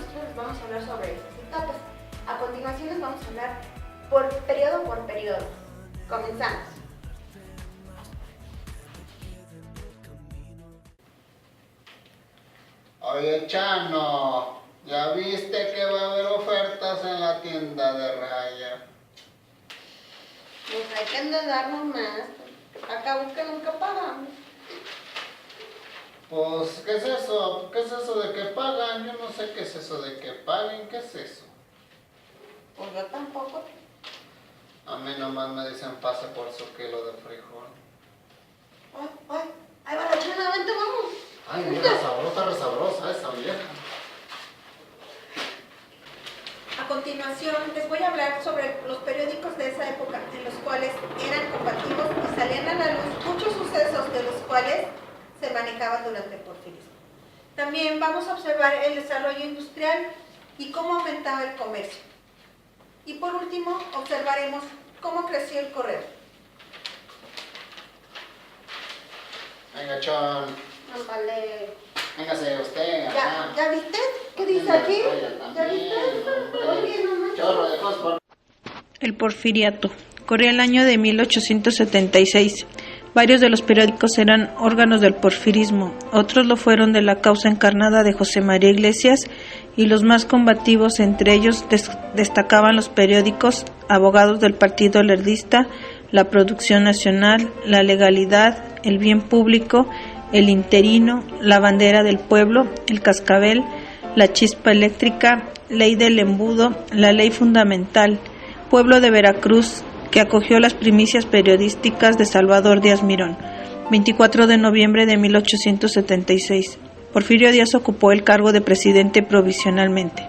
nosotros les vamos a hablar sobre estas etapas. A continuación les vamos a hablar por periodo. Comenzamos. Oye, Chano, ¿ya viste que va a haber ofertas en la tienda de Raya? Pues hay que endeudarnos más. Acabo que nunca pagamos. Pues, ¿qué es eso? ¿Qué es eso de que pagan? Yo no sé qué es eso de que paguen. ¿Qué es eso? Pues yo tampoco. A mí nomás me dicen pase por su kilo de frijol. Ay, ahí va la Chana, vente, vamos. Ay, mira, resabrosa esa vieja. A continuación les voy a hablar sobre los periódicos de esa época en los cuales eran combativos y salían a la luz muchos sucesos de los cuales se manejaban durante el porfirismo. También vamos a observar el desarrollo industrial y cómo aumentaba el comercio. Y por último, observaremos cómo creció el correo. Venga, Chon. Vale. Véngase usted. ¿Ya viste? ¿Qué dice aquí? ¿Ya viste? Oye, no manches. Chorro de fósforo. El Porfiriato. Corría el año de 1876. Varios de los periódicos eran órganos del porfirismo, otros lo fueron de la causa encarnada de José María Iglesias, y los más combativos entre ellos destacaban los periódicos Abogados del Partido Lerdista, La Producción Nacional, La Legalidad, El Bien Público, El Interino, La Bandera del Pueblo, El Cascabel, La Chispa Eléctrica, Ley del Embudo, La Ley Fundamental, Pueblo de Veracruz, que acogió las primicias periodísticas de Salvador Díaz Mirón, 24 de noviembre de 1876. Porfirio Díaz ocupó el cargo de presidente provisionalmente.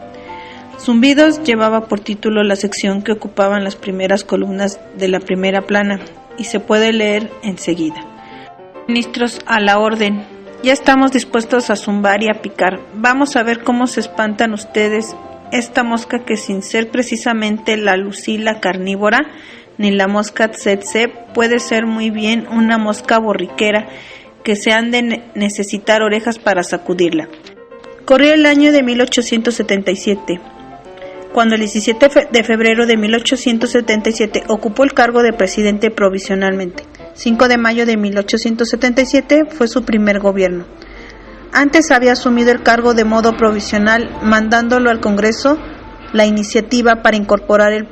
Zumbidos llevaba por título la sección que ocupaban las primeras columnas de la primera plana, y se puede leer enseguida. Ministros a la orden. Ya estamos dispuestos a zumbar y a picar. Vamos a ver cómo se espantan ustedes esta mosca que, sin ser precisamente la lucila carnívora ni la mosca tsetse, puede ser muy bien una mosca borriquera que se han de necesitar orejas para sacudirla. Corría el año de 1877, cuando el 17 de febrero de 1877 ocupó el cargo de presidente provisionalmente. 5 de mayo de 1877 fue su primer gobierno. Antes había asumido el cargo de modo provisional, mandándolo al Congreso la iniciativa para incorporar el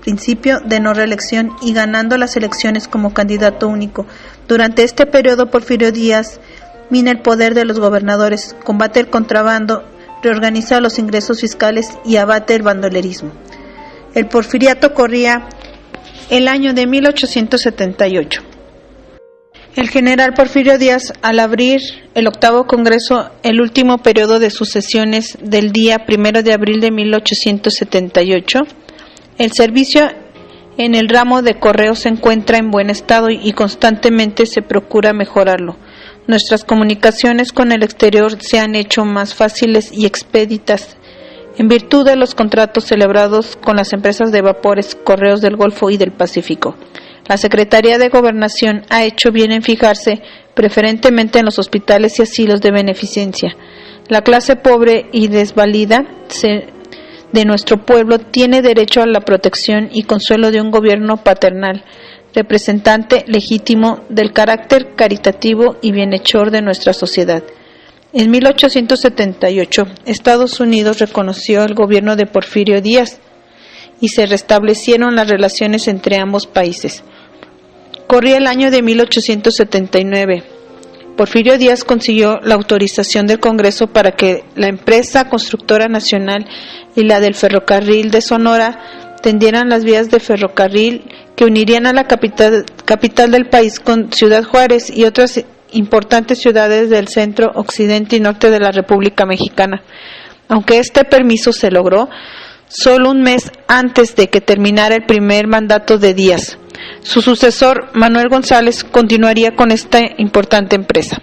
principio de no reelección y ganando las elecciones como candidato único. Durante este periodo, Porfirio Díaz mina el poder de los gobernadores, combate el contrabando, reorganiza los ingresos fiscales y abate el bandolerismo. El porfiriato corría el año de 1878. El general Porfirio Díaz, al abrir el octavo Congreso, el último periodo de sus sesiones del día 1 de abril de 1878, el servicio en el ramo de correo se encuentra en buen estado y constantemente se procura mejorarlo. Nuestras comunicaciones con el exterior se han hecho más fáciles y expeditas en virtud de los contratos celebrados con las empresas de vapores, correos del Golfo y del Pacífico. La Secretaría de Gobernación ha hecho bien en fijarse preferentemente en los hospitales y asilos de beneficencia. La clase pobre y desvalida de nuestro pueblo tiene derecho a la protección y consuelo de un gobierno paternal, representante legítimo del carácter caritativo y bienhechor de nuestra sociedad. En 1878, Estados Unidos reconoció el gobierno de Porfirio Díaz y se restablecieron las relaciones entre ambos países. Corría el año de 1879. Porfirio Díaz consiguió la autorización del Congreso para que la empresa constructora nacional y la del ferrocarril de Sonora tendieran las vías de ferrocarril que unirían a la capital del país con Ciudad Juárez y otras importantes ciudades del centro, occidente y norte de la República Mexicana. Aunque este permiso se logró solo un mes antes de que terminara el primer mandato de Díaz, su sucesor, Manuel González, continuaría con esta importante empresa.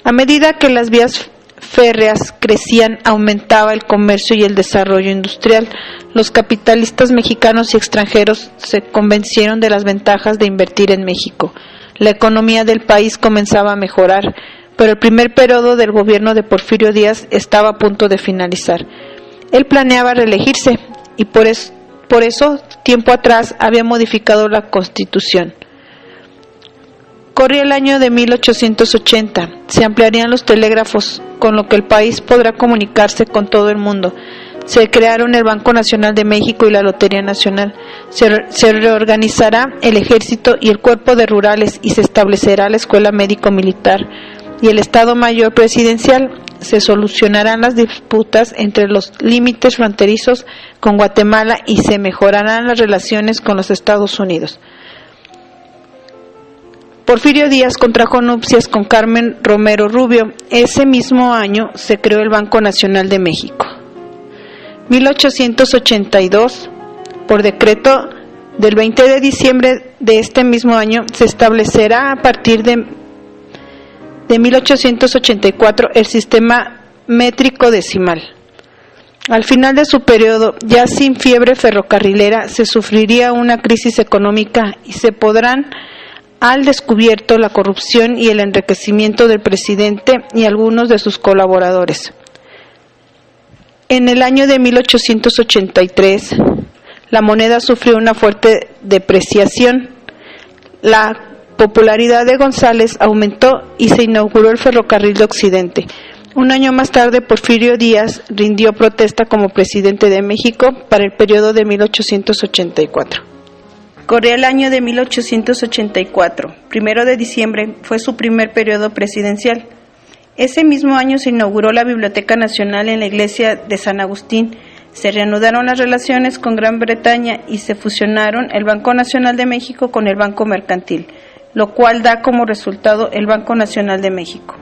A medida que las vías férreas crecían, aumentaba el comercio y el desarrollo industrial. Los capitalistas mexicanos y extranjeros se convencieron de las ventajas de invertir en México. La economía del país comenzaba a mejorar. pero el primer periodo del gobierno de Porfirio Díaz estaba a punto de finalizar. Él planeaba reelegirse y por eso, tiempo atrás, había modificado la Constitución. Corría el año de 1880, se ampliarían los telégrafos, con lo que el país podrá comunicarse con todo el mundo. Se crearon el Banco Nacional de México y la Lotería Nacional. Se reorganizará el ejército y el cuerpo de rurales y se establecerá la Escuela Médico-Militar y el Estado Mayor Presidencial. Se solucionarán las disputas entre los límites fronterizos con Guatemala y se mejorarán las relaciones con los Estados Unidos. Porfirio Díaz contrajo nupcias con Carmen Romero Rubio. Ese mismo año se creó el Banco Nacional de México. 1882, por decreto del 20 de diciembre de este mismo año, se establecerá a partir de 1884 el sistema métrico decimal. Al final de su periodo, ya sin fiebre ferrocarrilera, se sufriría una crisis económica y se podrán al descubierto la corrupción y el enriquecimiento del presidente y algunos de sus colaboradores. En el año de 1883, la moneda sufrió una fuerte depreciación. La popularidad de González aumentó y se inauguró el ferrocarril de Occidente. Un año más tarde, Porfirio Díaz rindió protesta como presidente de México para el periodo de 1884. Corría el año de 1884. 1 de diciembre fue su primer periodo presidencial. Ese mismo año se inauguró la Biblioteca Nacional en la iglesia de San Agustín. Se reanudaron las relaciones con Gran Bretaña y se fusionaron el Banco Nacional de México con el Banco Mercantil, lo cual da como resultado el Banco Nacional de México.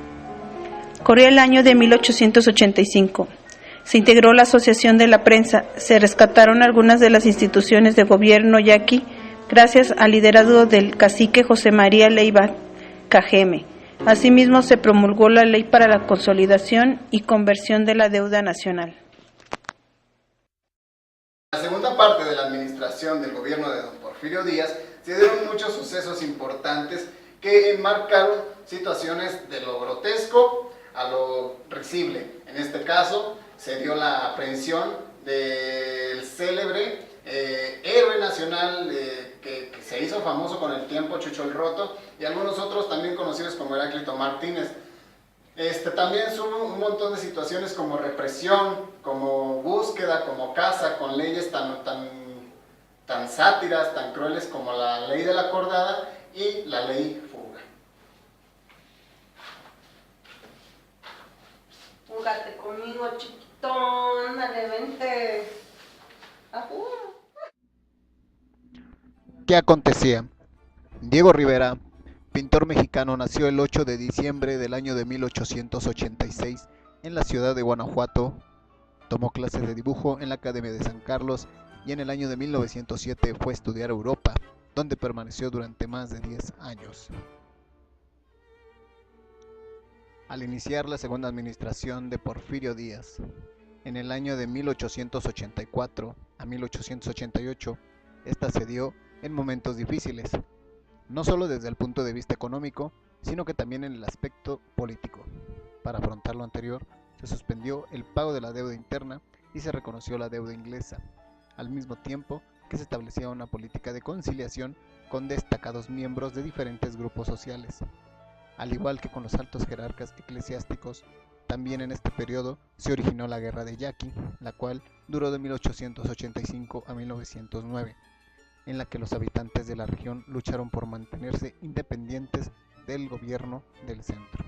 Corría el año de 1885. Se integró la Asociación de la Prensa. Se rescataron algunas de las instituciones de gobierno yaqui gracias al liderazgo del cacique José María Leiva Cajeme. Asimismo, se promulgó la Ley para la Consolidación y Conversión de la Deuda Nacional. En la segunda parte de la administración del gobierno de don Porfirio Díaz se dieron muchos sucesos importantes que enmarcaron situaciones de lo grotesco a lo risible. En este caso, se dio la aprehensión del célebre héroe nacional que se hizo famoso con el tiempo, Chucho el Roto, y algunos otros también conocidos como Heráclito Martínez. También hubo un montón de situaciones como represión, como búsqueda, como caza, con leyes tan sátiras, tan crueles como la ley de la acordada y la ley fuga. Fúgate conmigo, chiquitón, ándale, vente. Ajú. ¿Qué acontecía? Diego Rivera, pintor mexicano, nació el 8 de diciembre del año de 1886 en la ciudad de Guanajuato. Tomó clases de dibujo en la Academia de San Carlos y en el año de 1907 fue a estudiar a Europa, donde permaneció durante más de 10 años. Al iniciar la segunda administración de Porfirio Díaz, en el año de 1884 a 1888, esta se dio en momentos difíciles, no solo desde el punto de vista económico, sino que también en el aspecto político. Para afrontar lo anterior, se suspendió el pago de la deuda interna y se reconoció la deuda inglesa, al mismo tiempo que se establecía una política de conciliación con destacados miembros de diferentes grupos sociales. Al igual que con los altos jerarcas eclesiásticos, también en este periodo se originó la Guerra de Yaqui, la cual duró de 1885 a 1909, en la que los habitantes de la región lucharon por mantenerse independientes del gobierno del centro.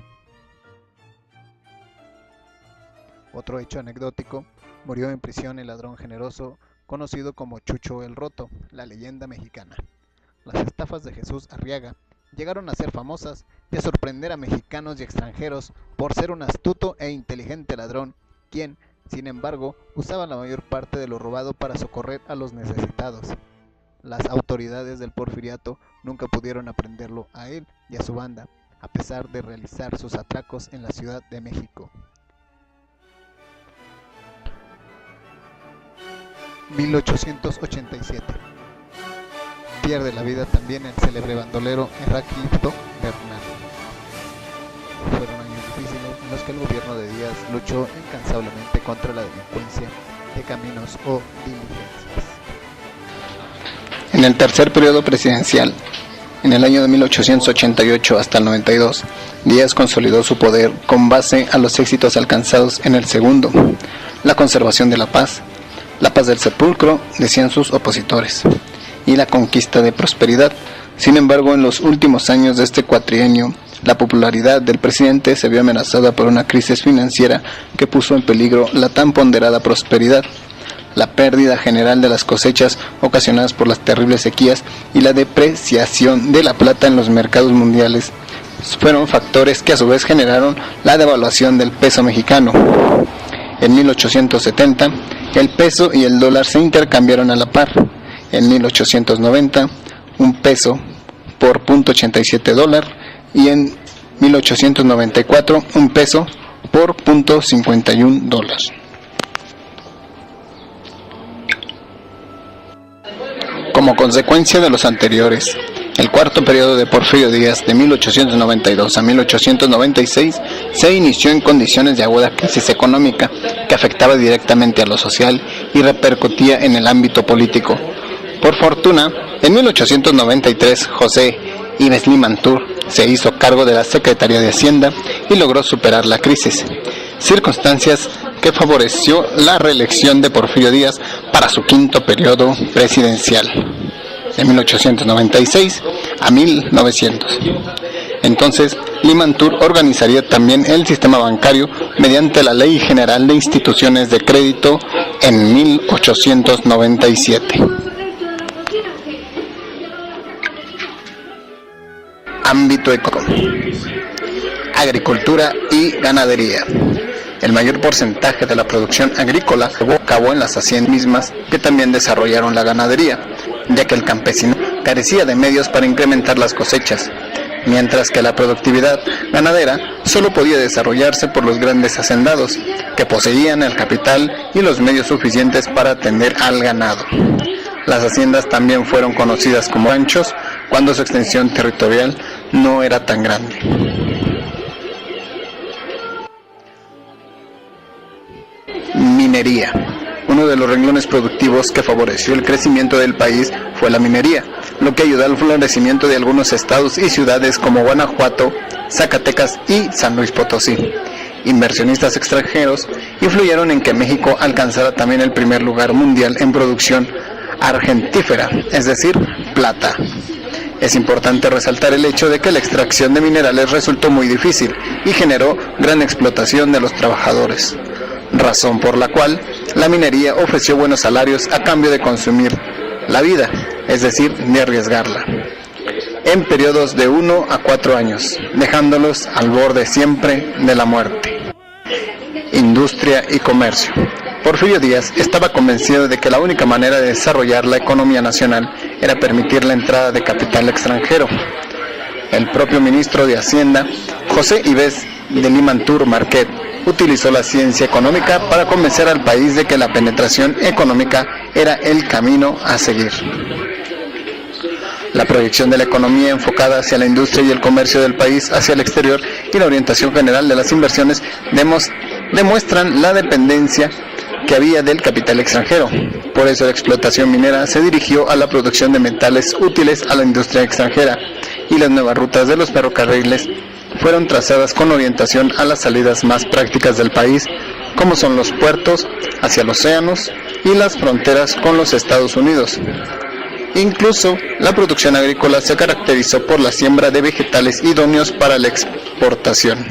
Otro hecho anecdótico: murió en prisión el ladrón generoso conocido como Chucho el Roto, la leyenda mexicana. Las estafas de Jesús Arriaga llegaron a ser famosas y a sorprender a mexicanos y extranjeros por ser un astuto e inteligente ladrón, quien, sin embargo, usaba la mayor parte de lo robado para socorrer a los necesitados. Las autoridades del Porfiriato nunca pudieron aprenderlo a él y a su banda, a pesar de realizar sus atracos en la Ciudad de México. 1887. Pierde la vida también el célebre bandolero Heráclito Bernal. Fueron años que el gobierno de Díaz luchó incansablemente contra la delincuencia de caminos o diligencias. En el tercer periodo presidencial, en el año de 1888 hasta el 92, Díaz consolidó su poder con base a los éxitos alcanzados en el segundo, la conservación de la paz del sepulcro, decían sus opositores, y la conquista de prosperidad. Sin embargo, en los últimos años de este cuatrienio, la popularidad del presidente se vio amenazada por una crisis financiera que puso en peligro la tan ponderada prosperidad. La pérdida general de las cosechas ocasionadas por las terribles sequías y la depreciación de la plata en los mercados mundiales fueron factores que a su vez generaron la devaluación del peso mexicano. En 1870, el peso y el dólar se intercambiaron a la par. En 1890, un peso por $0.87 y en 1894, un peso por $0.51. Como consecuencia de los anteriores, el cuarto periodo de Porfirio Díaz, de 1892 a 1896, se inició en condiciones de aguda crisis económica que afectaba directamente a lo social y repercutía en el ámbito político. Por fortuna, en 1893, José Yves Limantour se hizo cargo de la Secretaría de Hacienda y logró superar la crisis, circunstancias que favoreció la reelección de Porfirio Díaz para su quinto periodo presidencial, de 1896 a 1900. Entonces, Limantour organizaría también el sistema bancario mediante la Ley General de Instituciones de Crédito en 1897. Ámbito económico: agricultura y ganadería. El mayor porcentaje de la producción agrícola acabó en las haciendas mismas, que también desarrollaron la ganadería, ya que el campesino carecía de medios para incrementar las cosechas, mientras que la productividad ganadera solo podía desarrollarse por los grandes hacendados, que poseían el capital y los medios suficientes para atender al ganado. Las haciendas también fueron conocidas como ranchos cuando su extensión territorial no era tan grande. Minería. Uno de los renglones productivos que favoreció el crecimiento del país fue la minería, lo que ayudó al florecimiento de algunos estados y ciudades como Guanajuato, Zacatecas y San Luis Potosí. Inversionistas extranjeros influyeron en que México alcanzara también el primer lugar mundial en producción argentífera, es decir, plata. Es importante resaltar el hecho de que la extracción de minerales resultó muy difícil y generó gran explotación de los trabajadores, razón por la cual la minería ofreció buenos salarios a cambio de consumir la vida, es decir, de arriesgarla, en periodos de 1 a 4 años, dejándolos al borde siempre de la muerte. Industria y comercio. Porfirio Díaz estaba convencido de que la única manera de desarrollar la economía nacional era permitir la entrada de capital extranjero. El propio ministro de Hacienda, José Yves de Limantour Marquet, utilizó la ciencia económica para convencer al país de que la penetración económica era el camino a seguir. La proyección de la economía enfocada hacia la industria y el comercio del país hacia el exterior y la orientación general de las inversiones demuestran la dependencia que había del capital extranjero. Por eso la explotación minera se dirigió a la producción de metales útiles a la industria extranjera, y las nuevas rutas de los ferrocarriles fueron trazadas con orientación a las salidas más prácticas del país, como son los puertos hacia los océanos y las fronteras con los Estados Unidos. Incluso la producción agrícola se caracterizó por la siembra de vegetales idóneos para la exportación.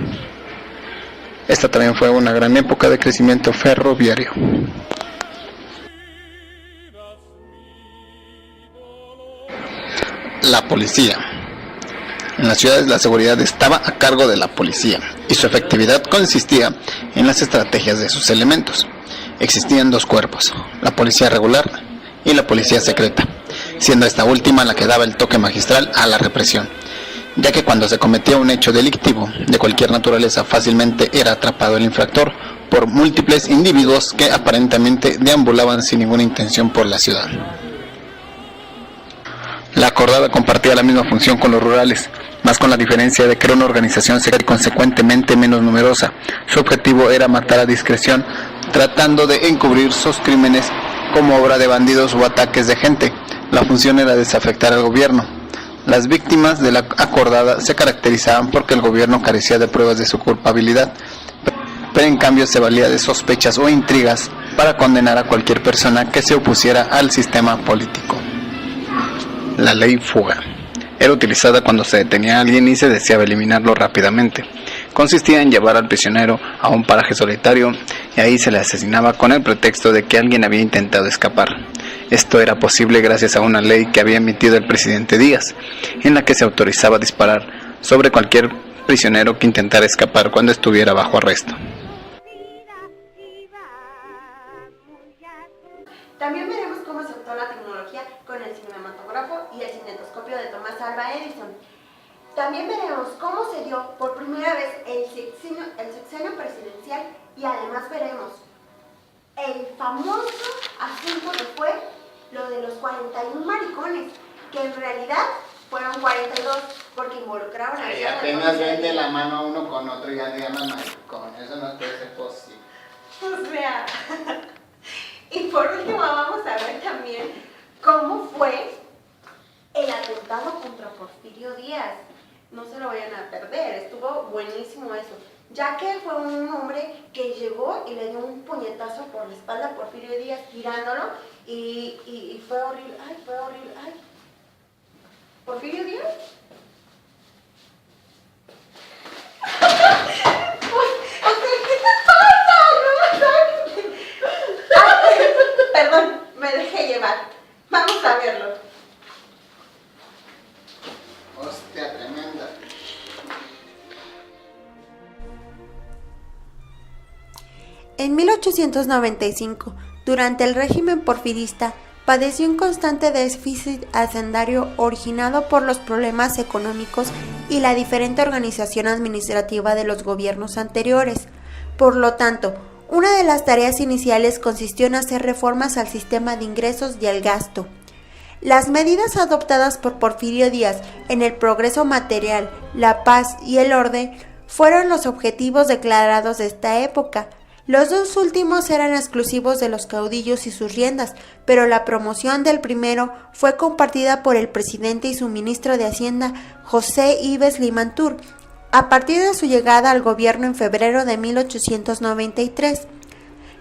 Esta también fue una gran época de crecimiento ferroviario. La policía. En las ciudades la seguridad estaba a cargo de la policía y su efectividad consistía en las estrategias de sus elementos. Existían dos cuerpos, la policía regular y la policía secreta, siendo esta última la que daba el toque magistral a la represión, ya que cuando se cometía un hecho delictivo de cualquier naturaleza fácilmente era atrapado el infractor por múltiples individuos que aparentemente deambulaban sin ninguna intención por la ciudad. La acordada compartía la misma función con los rurales, más con la diferencia de que era una organización secreta y consecuentemente menos numerosa. Su objetivo era matar a discreción, tratando de encubrir sus crímenes como obra de bandidos o ataques de gente. La función era desafectar al gobierno. Las víctimas de la acordada se caracterizaban porque el gobierno carecía de pruebas de su culpabilidad, pero en cambio se valía de sospechas o intrigas para condenar a cualquier persona que se opusiera al sistema político. La ley fuga era utilizada cuando se detenía a alguien y se deseaba eliminarlo rápidamente. Consistía en llevar al prisionero a un paraje solitario y ahí se le asesinaba con el pretexto de que alguien había intentado escapar. Esto era posible gracias a una ley que había emitido el presidente Díaz, en la que se autorizaba disparar sobre cualquier prisionero que intentara escapar cuando estuviera bajo arresto. También veremos cómo se optó la tecnología con el cinematógrafo y el cinetoscopio de Thomas Alva Edison. También veremos cómo se dio por primera vez el sexenio presidencial y además veremos el famoso asunto que fue lo de los 41 maricones, que en realidad fueron 42 porque involucraron a... Ahí apenas ven de la mano a uno con otro y ya le llaman maricón. Eso no puede ser posible. O sea... Y por último vamos a ver también cómo fue el atentado contra Porfirio Díaz. No se lo vayan a perder, estuvo buenísimo eso. Ya que fue un hombre que llegó y le dio un puñetazo por la espalda a Porfirio Díaz tirándolo y fue horrible. Ay, fue horrible. Ay. ¿Porfirio Díaz? ¿Qué te pasa? Perdón, me dejé llevar. Vamos a verlo. Hostia, tremenda. En 1895, durante el régimen porfirista, padeció un constante déficit hacendario originado por los problemas económicos y la diferente organización administrativa de los gobiernos anteriores. Por lo tanto, una de las tareas iniciales consistió en hacer reformas al sistema de ingresos y al gasto. Las medidas adoptadas por Porfirio Díaz en el progreso material, la paz y el orden fueron los objetivos declarados de esta época. Los dos últimos eran exclusivos de los caudillos y sus riendas, pero la promoción del primero fue compartida por el presidente y su ministro de Hacienda, José Ives Limantur, a partir de su llegada al gobierno en febrero de 1893.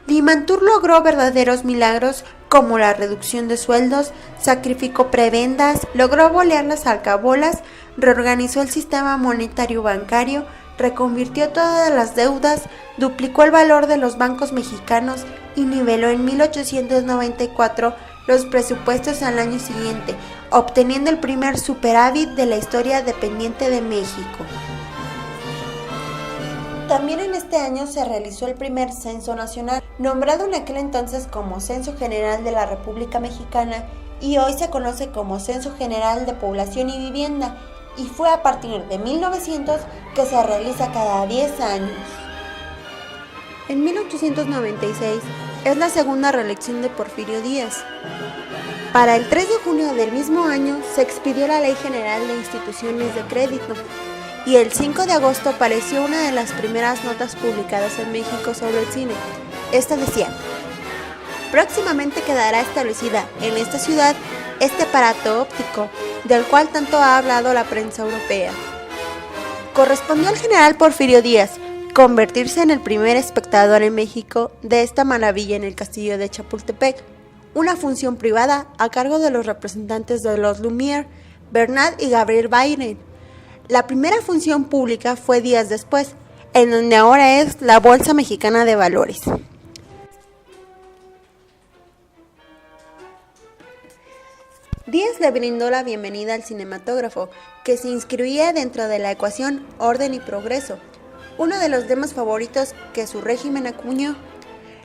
Limantur logró verdaderos milagros como la reducción de sueldos, sacrificó prebendas, logró abolir las alcabolas, reorganizó el sistema monetario bancario, reconvirtió todas las deudas, duplicó el valor de los bancos mexicanos y niveló en 1894 los presupuestos al año siguiente, obteniendo el primer superávit de la historia dependiente de México. También en este año se realizó el primer censo nacional, nombrado en aquel entonces como Censo General de la República Mexicana y hoy se conoce como Censo General de Población y Vivienda, y fue a partir de 1900 que se realiza cada 10 años. En 1896 es la segunda reelección de Porfirio Díaz. Para el 3 de junio del mismo año se expidió la Ley General de Instituciones de Crédito, y el 5 de agosto apareció una de las primeras notas publicadas en México sobre el cine. Esta decía: próximamente quedará establecida en esta ciudad este aparato óptico, del cual tanto ha hablado la prensa europea. Correspondió al general Porfirio Díaz convertirse en el primer espectador en México de esta maravilla en el castillo de Chapultepec, una función privada a cargo de los representantes de los Lumière, Bernat y Gabriel Byrne. La primera función pública fue días después, en donde ahora es la Bolsa Mexicana de Valores. Díaz le brindó la bienvenida al cinematógrafo, que se inscribía dentro de la ecuación orden y progreso, uno de los lemas favoritos que su régimen acuñó.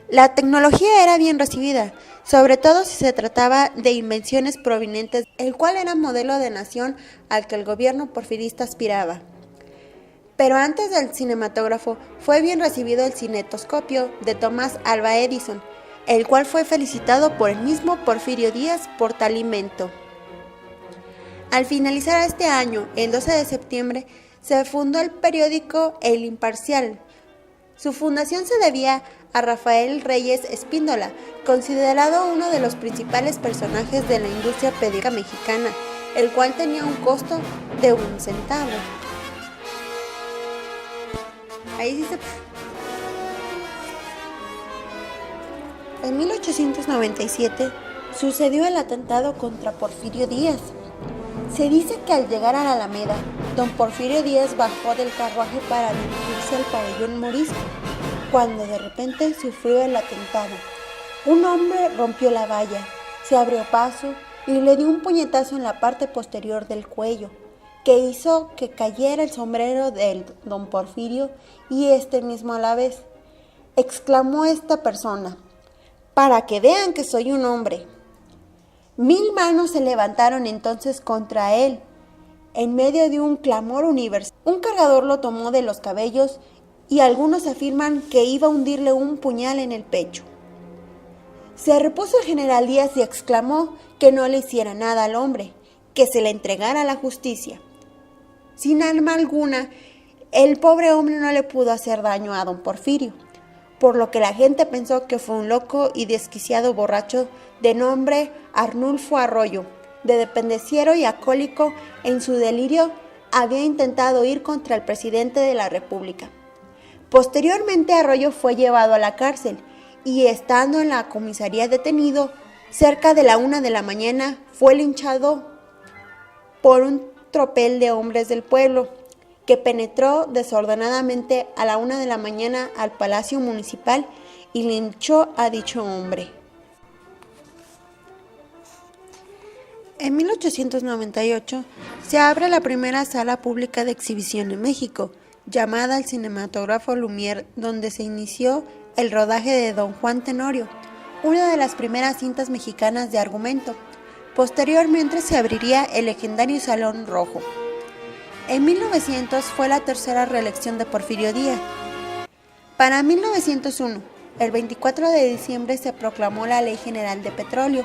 La tecnología era bien recibida, sobre todo si se trataba de invenciones provenientes, el cual era modelo de nación al que el gobierno porfirista aspiraba. Pero antes del cinematógrafo fue bien recibido el cinetoscopio de Thomas Alva Edison, el cual fue felicitado por el mismo Porfirio Díaz por tal invento. Al finalizar este año, el 12 de septiembre, se fundó el periódico El Imparcial. Su fundación se debía a Rafael Reyes Espíndola, considerado uno de los principales personajes de la industria periodística mexicana, el cual tenía un costo de 1 centavo. Ahí dice. En 1897 sucedió el atentado contra Porfirio Díaz. Se dice que al llegar a la Alameda, don Porfirio Díaz bajó del carruaje para dirigirse al pabellón morisco, cuando de repente sufrió el atentado. Un hombre rompió la valla, se abrió paso y le dio un puñetazo en la parte posterior del cuello, que hizo que cayera el sombrero de don Porfirio y este mismo a la vez. Exclamó esta persona: «Para que vean que soy un hombre». 1000 manos se levantaron entonces contra él. En medio de un clamor universal, un cargador lo tomó de los cabellos y algunos afirman que iba a hundirle un puñal en el pecho. Se repuso el general Díaz y exclamó que no le hiciera nada al hombre, que se le entregara a la justicia. Sin arma alguna, el pobre hombre no le pudo hacer daño a don Porfirio, por lo que la gente pensó que fue un loco y desquiciado borracho de nombre Arnulfo Arroyo, de dependenciero y alcohólico. En su delirio había intentado ir contra el presidente de la República. Posteriormente Arroyo fue llevado a la cárcel y, estando en la comisaría detenido, cerca de la 1 de la mañana fue linchado por un tropel de hombres del pueblo, que penetró desordenadamente a la 1 de la mañana al Palacio Municipal y linchó a dicho hombre. En 1898 se abre la primera sala pública de exhibición en México, llamada el Cinematógrafo Lumière, donde se inició el rodaje de Don Juan Tenorio, una de las primeras cintas mexicanas de argumento. Posteriormente se abriría el legendario Salón Rojo. En 1900 fue la tercera reelección de Porfirio Díaz. Para 1901, el 24 de diciembre se proclamó la Ley General de Petróleo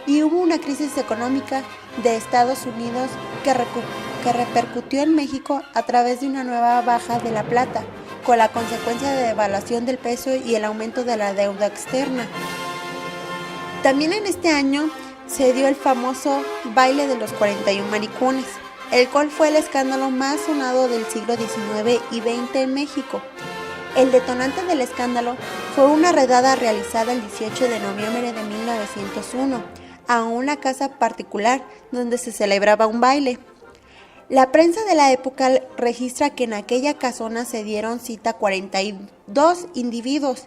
y hubo una crisis económica de Estados Unidos que repercutió en México a través de una nueva baja de la plata, con la consecuencia de devaluación del peso y el aumento de la deuda externa. También en este año se dio el famoso baile de los 41 maricones, el cual fue el escándalo más sonado del siglo XIX y XX en México. El detonante del escándalo fue una redada realizada el 18 de noviembre de 1901 a una casa particular donde se celebraba un baile. La prensa de la época registra que en aquella casona se dieron cita 42 individuos,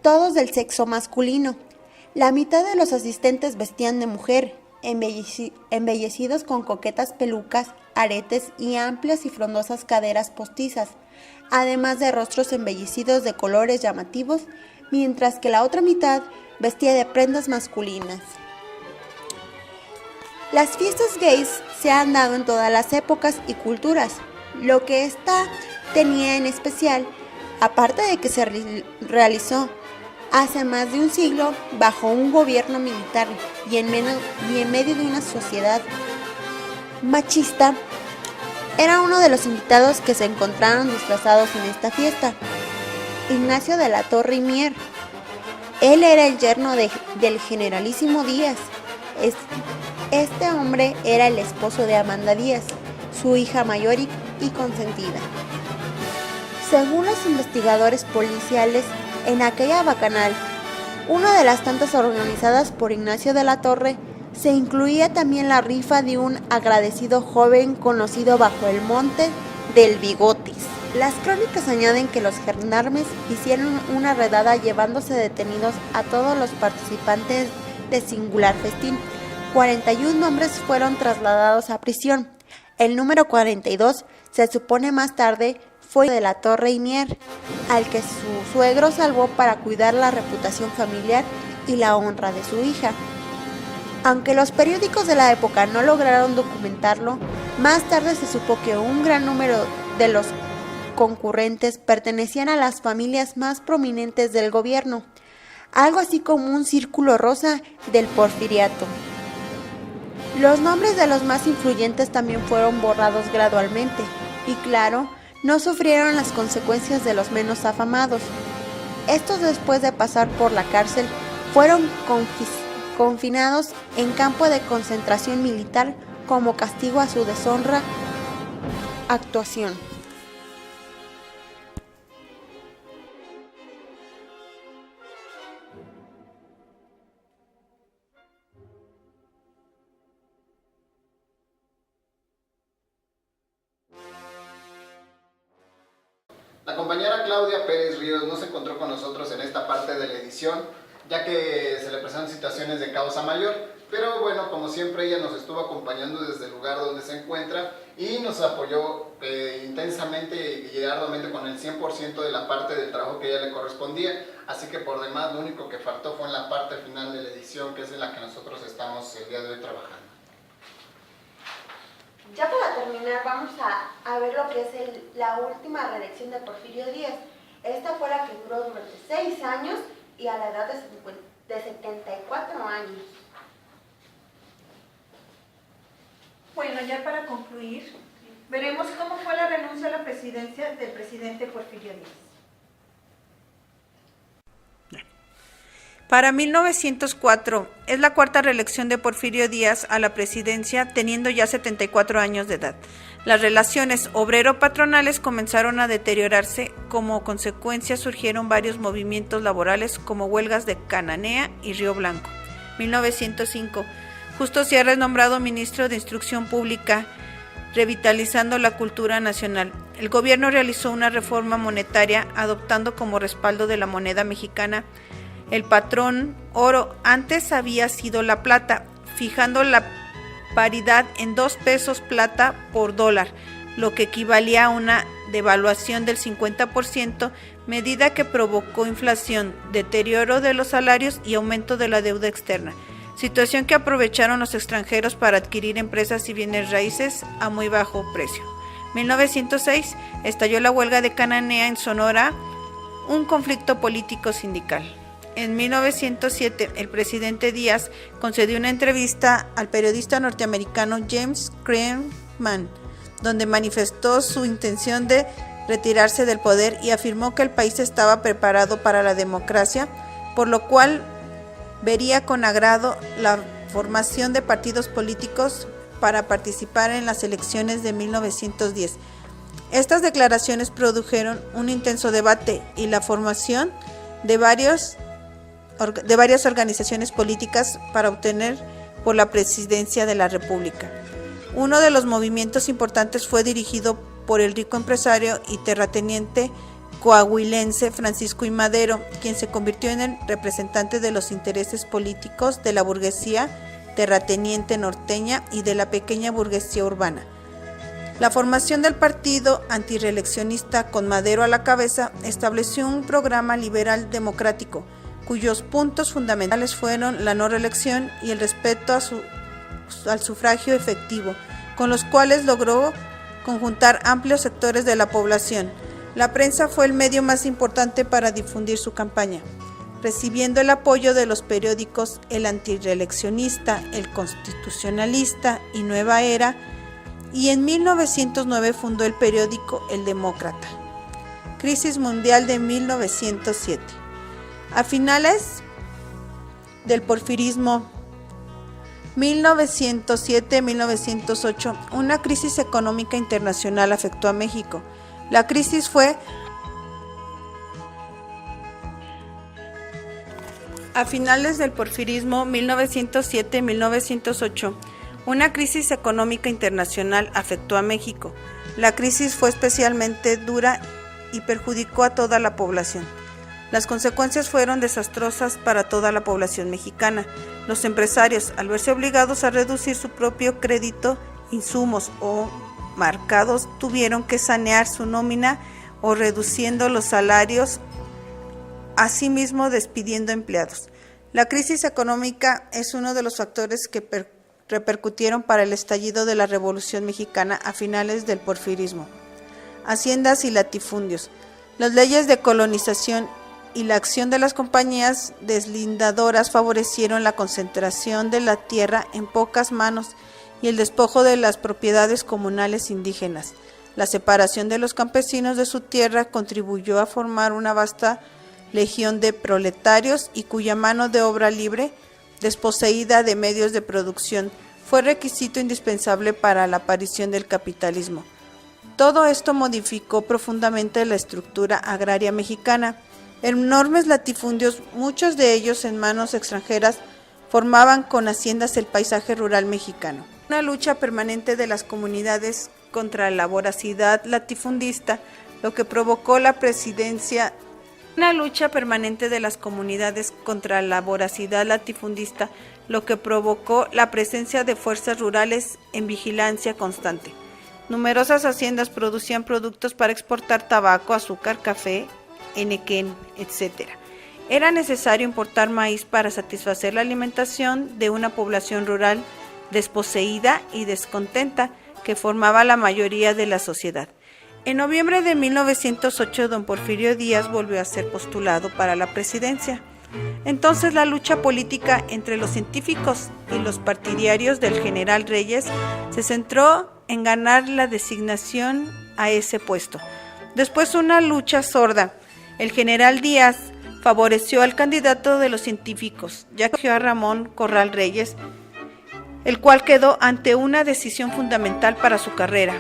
todos del sexo masculino. La mitad de los asistentes vestían de mujer, embellecidos con coquetas pelucas, aretes y amplias y frondosas caderas postizas, además de rostros embellecidos de colores llamativos, mientras que la otra mitad vestía de prendas masculinas. Las fiestas gays se han dado en todas las épocas y culturas. Lo que esta tenía en especial, aparte de que se realizó hace más de un siglo bajo un gobierno militar y en medio de una sociedad machista, era uno de los invitados que se encontraron disfrazados en esta fiesta, Ignacio de la Torre y Mier. Él era el yerno del generalísimo Díaz. Este hombre era el esposo de Amanda Díaz, su hija mayor y consentida. Según los investigadores policiales, en aquella bacanal, una de las tantas organizadas por Ignacio de la Torre, se incluía también la rifa de un agradecido joven conocido bajo el monte del Bigotis. Las crónicas añaden que los gendarmes hicieron una redada llevándose detenidos a todos los participantes de singular festín. 41 hombres fueron trasladados a prisión. El número 42 se supone más tarde fue de la Torre y Mier, al que su suegro salvó para cuidar la reputación familiar y la honra de su hija. Aunque los periódicos de la época no lograron documentarlo, más tarde se supo que un gran número de los concurrentes pertenecían a las familias más prominentes del gobierno, algo así como un círculo rosa del porfiriato. Los nombres de los más influyentes también fueron borrados gradualmente y claro, no sufrieron las consecuencias de los menos afamados. Estos, después de pasar por la cárcel, fueron confinados en campo de concentración militar como castigo a su deshonra actuación. La compañera Claudia Pérez Ríos no se encontró con nosotros en esta parte de la edición, ya que se le presentan situaciones de causa mayor, pero bueno, como siempre ella nos estuvo acompañando desde el lugar donde se encuentra y nos apoyó intensamente y arduamente con el 100% de la parte del trabajo que a ella le correspondía, así que por demás lo único que faltó fue en la parte final de la edición, que es en la que nosotros estamos el día de hoy trabajando. Ya para terminar, vamos a ver lo que es la última reelección de Porfirio Díaz. Esta fue la que duró durante 6 años y a la edad de 74 años. Bueno, ya para concluir, veremos cómo fue la renuncia a la presidencia del presidente Porfirio Díaz. Para 1904 es la cuarta reelección de Porfirio Díaz a la presidencia, teniendo ya 74 años de edad. Las relaciones obrero-patronales comenzaron a deteriorarse. Como consecuencia surgieron varios movimientos laborales como huelgas de Cananea y Río Blanco. 1905. Justo Sierra es nombrado ministro de Instrucción Pública, revitalizando la cultura nacional. El gobierno realizó una reforma monetaria, adoptando como respaldo de la moneda mexicana el patrón oro. Antes había sido la plata, fijando la paridad en 2 pesos plata por dólar, lo que equivalía a una devaluación del 50%, medida que provocó inflación, deterioro de los salarios y aumento de la deuda externa, situación que aprovecharon los extranjeros para adquirir empresas y bienes raíces a muy bajo precio. 1906 estalló la huelga de Cananea en Sonora, un conflicto político sindical. En 1907, el presidente Díaz concedió una entrevista al periodista norteamericano James Craneman, donde manifestó su intención de retirarse del poder y afirmó que el país estaba preparado para la democracia, por lo cual vería con agrado la formación de partidos políticos para participar en las elecciones de 1910. Estas declaraciones produjeron un intenso debate y la formación de varias organizaciones políticas para obtener por la presidencia de la República. Uno de los movimientos importantes fue dirigido por el rico empresario y terrateniente coahuilense Francisco I. Madero, quien se convirtió en el representante de los intereses políticos de la burguesía terrateniente norteña y de la pequeña burguesía urbana. La formación del partido antirreeleccionista, con Madero a la cabeza, estableció un programa liberal democrático, cuyos puntos fundamentales fueron la no reelección y el respeto al sufragio efectivo, con los cuales logró conjuntar amplios sectores de la población. La prensa fue el medio más importante para difundir su campaña, recibiendo el apoyo de los periódicos El Antirreeleccionista, El Constitucionalista y Nueva Era, y en 1909 fundó el periódico El Demócrata. Crisis mundial de 1907. A finales del porfirismo 1907-1908, una crisis económica internacional afectó a México. La crisis fue a finales del porfirismo 1907-1908. Una crisis económica internacional afectó a México. La crisis fue especialmente dura y perjudicó a toda la población. Las consecuencias fueron desastrosas para toda la población mexicana. Los empresarios, al verse obligados a reducir su propio crédito, insumos o mercados, tuvieron que sanear su nómina o reduciendo los salarios, asimismo despidiendo empleados. La crisis económica es uno de los factores que repercutieron para el estallido de la Revolución Mexicana a finales del porfirismo. Haciendas y latifundios. Las leyes de colonización y la acción de las compañías deslindadoras favorecieron la concentración de la tierra en pocas manos y el despojo de las propiedades comunales indígenas. La separación de los campesinos de su tierra contribuyó a formar una vasta legión de proletarios y cuya mano de obra libre, desposeída de medios de producción, fue requisito indispensable para la aparición del capitalismo. Todo esto modificó profundamente la estructura agraria mexicana. Enormes latifundios, muchos de ellos en manos extranjeras, formaban con haciendas el paisaje rural mexicano. Una lucha permanente de las comunidades contra la voracidad latifundista, lo que provocó la presencia de fuerzas rurales en vigilancia constante. Numerosas haciendas producían productos para exportar tabaco, azúcar, café, enequén, etc. Era necesario importar maíz para satisfacer la alimentación de una población rural desposeída y descontenta que formaba la mayoría de la sociedad. En noviembre de 1908, don Porfirio Díaz volvió a ser postulado para la presidencia. Entonces la lucha política entre los científicos y los partidarios del general Reyes se centró en ganar la designación a ese puesto. Después una lucha sorda. El general Díaz favoreció al candidato de los científicos, ya que eligió a Ramón Corral Reyes, el cual quedó ante una decisión fundamental para su carrera: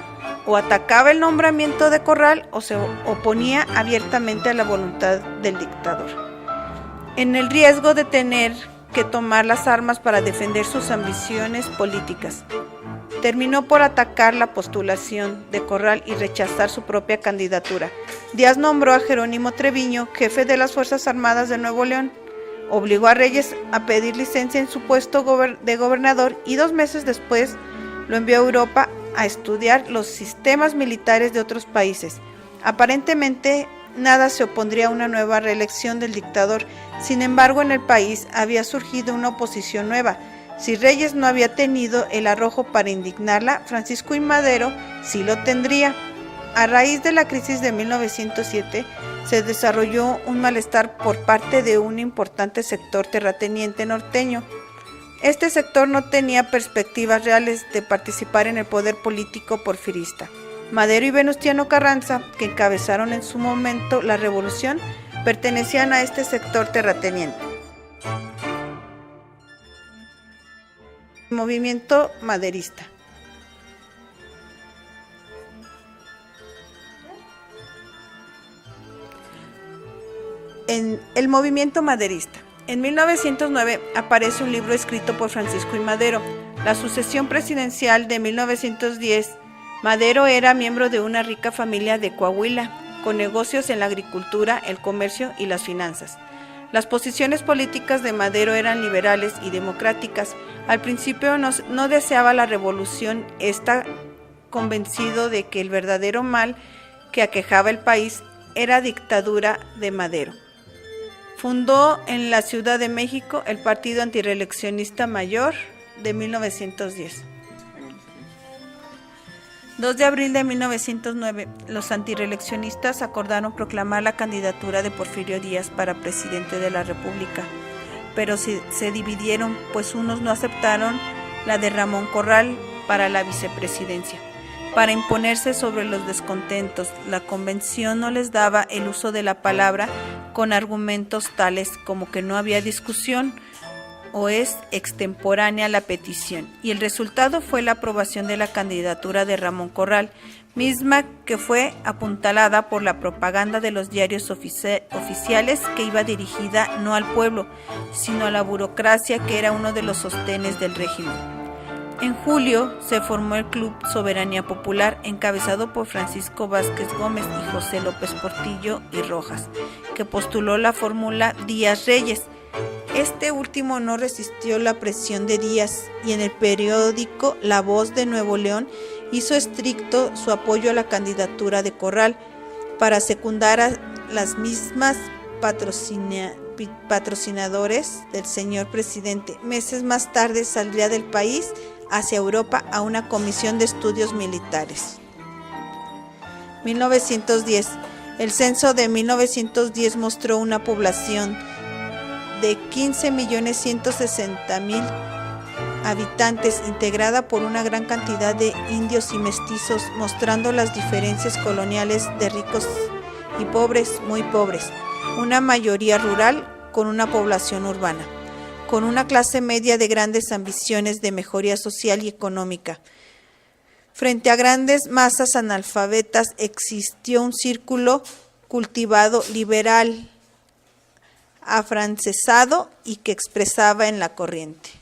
o atacaba el nombramiento de Corral o se oponía abiertamente a la voluntad del dictador, en el riesgo de tener que tomar las armas para defender sus ambiciones políticas. Terminó por atacar la postulación de Corral y rechazar su propia candidatura. Díaz nombró a Jerónimo Treviño jefe de las Fuerzas Armadas de Nuevo León, obligó a Reyes a pedir licencia en su puesto de gobernador y 2 meses después lo envió a Europa a estudiar los sistemas militares de otros países. Aparentemente nada se opondría a una nueva reelección del dictador. Sin embargo, en el país había surgido una oposición nueva. Si Reyes no había tenido el arrojo para indignarla, Francisco I. Madero sí lo tendría. A raíz de la crisis de 1907, se desarrolló un malestar por parte de un importante sector terrateniente norteño. Este sector no tenía perspectivas reales de participar en el poder político porfirista. Madero y Venustiano Carranza, que encabezaron en su momento la revolución, pertenecían a este sector terrateniente. Movimiento maderista. En el movimiento maderista. En 1909 aparece un libro escrito por Francisco I. Madero, La sucesión presidencial de 1910. Madero era miembro de una rica familia de Coahuila, con negocios en la agricultura, el comercio y las finanzas. Las posiciones políticas de Madero eran liberales y democráticas. Al principio no deseaba la revolución, está convencido de que el verdadero mal que aquejaba el país era dictadura de Madero. Fundó en la Ciudad de México el Partido Antireeleccionista Mayor de 1910. 2 de abril de 1909, los antireeleccionistas acordaron proclamar la candidatura de Porfirio Díaz para presidente de la República, pero se dividieron, pues unos no aceptaron la de Ramón Corral para la vicepresidencia. Para imponerse sobre los descontentos, la convención no les daba el uso de la palabra con argumentos tales como que no había discusión o es extemporánea la petición, y el resultado fue la aprobación de la candidatura de Ramón Corral, misma que fue apuntalada por la propaganda de los diarios oficiales, que iba dirigida no al pueblo, sino a la burocracia, que era uno de los sostenes del régimen. En julio se formó el Club Soberanía Popular, encabezado por Francisco Vázquez Gómez y José López Portillo y Rojas, que postuló la fórmula Díaz-Reyes. Este último no resistió la presión de Díaz y en el periódico La Voz de Nuevo León hizo estricto su apoyo a la candidatura de Corral para secundar a las mismas patrocinadores del señor presidente. Meses más tarde saldría del país hacia Europa a una comisión de estudios militares. 1910. El censo de 1910 mostró una población de 15.160.000 habitantes, integrada por una gran cantidad de indios y mestizos, mostrando las diferencias coloniales de ricos y pobres, muy pobres, una mayoría rural con una población urbana, con una clase media de grandes ambiciones de mejoría social y económica. Frente a grandes masas analfabetas existió un círculo cultivado liberal, afrancesado y que expresaba en la corriente.